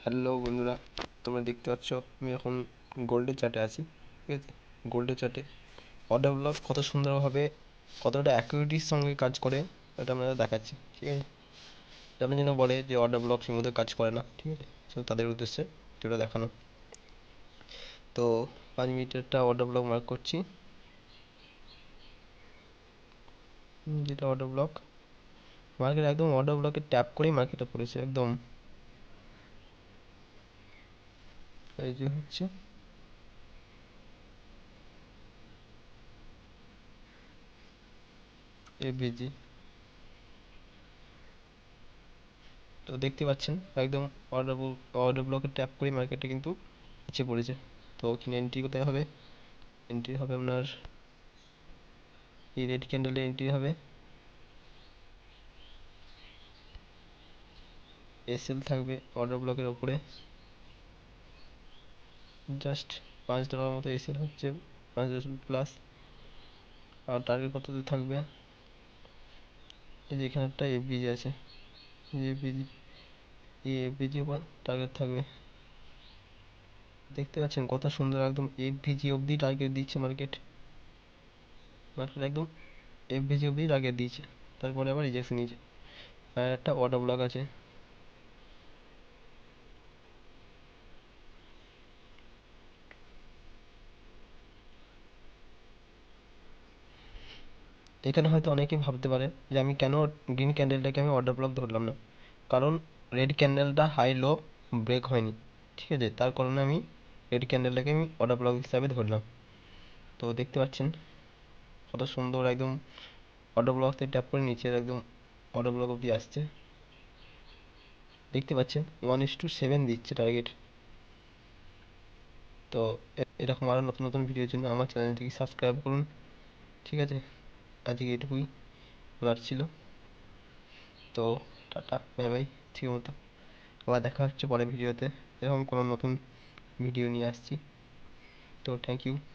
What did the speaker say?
Hello বন্ধুরা, তোমরা দেখতে পাচ্ছ আমি এখন গোল্ডের চার্টে আছি। ঠিক আছে, গোল্ডের চার্টে অর্ডার ব্লক কত সুন্দরভাবে, কতটা অ্যাকুরেটির সঙ্গে কাজ করে এটা আমরা দেখাচ্ছি। ঠিক আছে, যেমন যেন বলে যে অর্ডার ব্লক সেই মধ্যে কাজ করে না, ঠিক আছে, তো তাদের উদ্দেশ্যে যেটা দেখানো। তো 5 মিনিটেরটা অর্ডার ব্লক মার্ক করছি, যেটা অর্ডার ব্লক মার্কেট একদম অর্ডার ব্লকে ট্যাপ করেই মার্কেটটা পড়েছে একদম। এই যে হচ্ছে এফবিজি, তো দেখতে পাচ্ছেন একদম অর্ডার অর্ডার ব্লকে ট্যাপ করে মার্কেটটা কিন্তু নিচে পড়েছে। তো এখানে এন্ট্রি কোথায় হবে? এন্ট্রি হবে আপনার এই রেড ক্যান্ডেলে এন্ট্রি হবে, এসএল থাকবে অর্ডার ব্লকের ওপরে, জাস্ট $5 মতো এসএল হচ্ছে, 5 প্লাস। আর টার্গেট কত দূর থাকবে? এই যে এখানে একটা এফবিজি আছে, এই এফবিজি, এই এফবিজি উপর টার্গেট থাকবে। দেখতে পাচ্ছেন কত সুন্দর একদম এফবিজি অবধি টার্গেট দিচ্ছে মার্কেট। মার্কেট একদম এফবিজি অবধি টার্গেট দিয়েছে, তারপরে আবার রিজেকশন নিয়েছে। আর একটা অর্ডার ব্লক আছে। এখানে হয়তো অনেকে ভাবতে পারে যে আমি কেন গ্রিন ক্যান্ডেলটাকে আমি অর্ডার ব্লক ধরলাম না, কারণ রেড ক্যান্ডেলটা হাই লো ব্রেক হয়নি। ঠিক আছে, তার কারণে আমি রেড ক্যান্ডেলটাকে আমি অর্ডার ব্লক হিসাবে ধরলাম। তো দেখতে পাচ্ছেন কত সুন্দর একদম অর্ডার ব্লক থেকে ট্যাপ করে নিচে একদম অর্ডার ব্লক অবধি আসছে। দেখতে পাচ্ছেন 1:7 দিচ্ছে টার্গেট। তো এরকম আরও নতুন নতুন ভিডিওর জন্য আমার চ্যানেলটিকে সাবস্ক্রাইব করুন। ঠিক আছে, আজকে এটুকুই বলার ছিল। তো টাটা, বাই বাই, ঠিক মতো আবার দেখা হচ্ছে পরের ভিডিওতে। এরকম কোনো নতুন ভিডিও নিয়ে আসছি। তো থ্যাংক ইউ।